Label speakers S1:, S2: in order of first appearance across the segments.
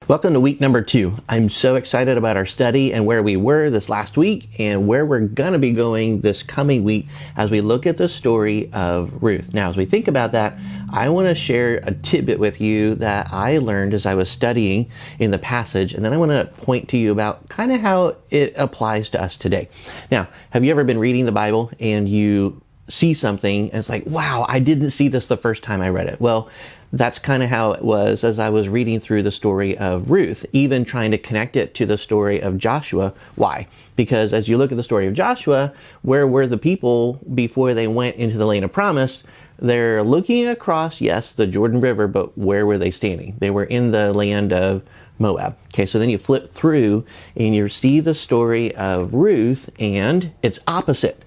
S1: Welcome to week number 2. I'm so excited about our study and where we were this last week and where we're going to be going this coming week as we look at the story of Ruth. Now, as we think about that, I want to share a tidbit with you that I learned as I was studying in the passage, and then I want to point to you about kind of how it applies to us today. Now, have you ever been reading the Bible and you see something and it's like, wow, I didn't see this the first time I read it? Well, that's kind of how it was as I was reading through the story of Ruth, even trying to connect it to the story of Joshua. Why? Because as you look at the story of Joshua, where were the people before they went into the land of promise? They're looking across, yes, the Jordan River, but where were they standing? They were in the land of Moab. Okay, so then you flip through and you see the story of Ruth, and it's opposite.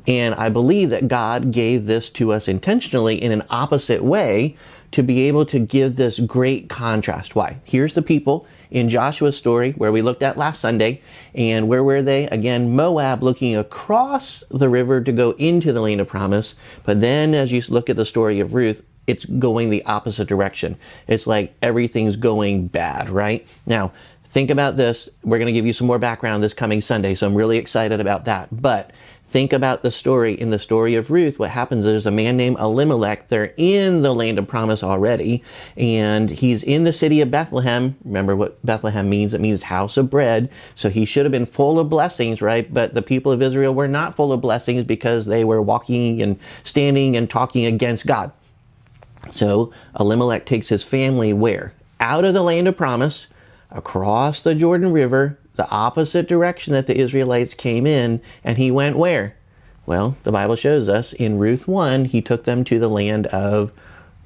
S1: And I believe that God gave this to us intentionally in an opposite way to be able to give this great contrast. Why? Here's the people in Joshua's story where we looked at last Sunday. And where were they? Again, Moab, looking across the river to go into the land of promise. But then as you look at the story of Ruth, it's going the opposite direction. It's like everything's going bad, right? Now, think about this. We're going to give you some more background this coming Sunday, so I'm really excited about that. But think about the story. In the story of Ruth, what happens is a man named Elimelech. They're in the land of promise already, and he's in the city of Bethlehem. Remember what Bethlehem means? It means house of bread. So he should have been full of blessings, right? But the people of Israel were not full of blessings because they were walking and standing and talking against God. So Elimelech takes his family where? Out of the land of promise, across the Jordan River, the opposite direction that the Israelites came in, and he went where? Well, the Bible shows us in Ruth 1, he took them to the land of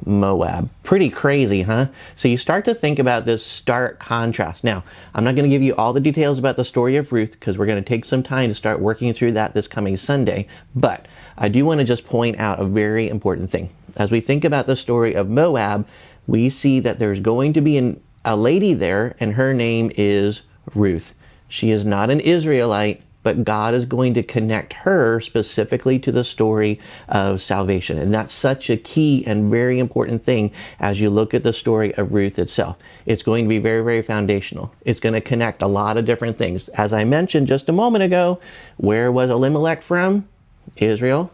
S1: Moab. Pretty crazy, huh? So you start to think about this stark contrast. Now, I'm not going to give you all the details about the story of Ruth because we're going to take some time to start working through that this coming Sunday, but I do want to just point out a very important thing. As we think about the story of Moab, we see that there's going to be a lady there, and her name is Ruth. She is not an Israelite, but God is going to connect her specifically to the story of salvation. And that's such a key and very important thing as you look at the story of Ruth itself. It's going to be very, very foundational. It's going to connect a lot of different things. As I mentioned just a moment ago, where was Elimelech from? Israel.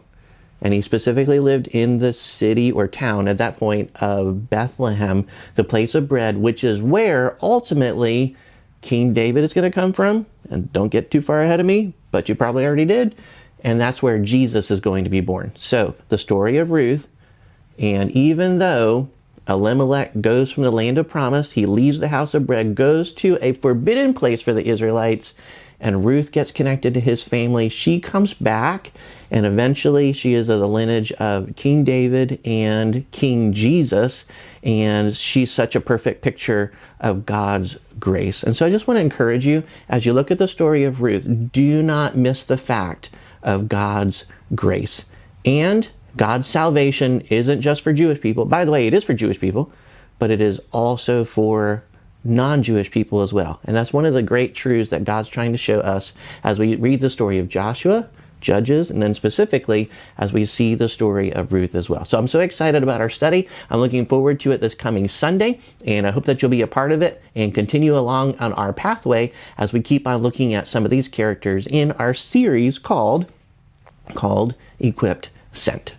S1: And he specifically lived in the city or town at that point of Bethlehem, the place of bread, which is where ultimately King David is going to come from. And don't get too far ahead of me, but you probably already did. And that's where Jesus is going to be born. So the story of Ruth, and even though Elimelech goes from the land of promise, he leaves the house of bread, goes to a forbidden place for the Israelites, and Ruth gets connected to his family. She comes back, and eventually she is of the lineage of King David and King Jesus, and she's such a perfect picture of God's grace. And so I just want to encourage you, as you look at the story of Ruth, do not miss the fact of God's grace. And God's salvation isn't just for Jewish people. By the way, it is for Jewish people, but it is also for non-Jewish people as well. And that's one of the great truths that God's trying to show us as we read the story of Joshua, Judges, and then specifically as we see the story of Ruth as well. So I'm so excited about our study. I'm looking forward to it this coming Sunday, and I hope that you'll be a part of it and continue along on our pathway as we keep on looking at some of these characters in our series called Equipped, Sent.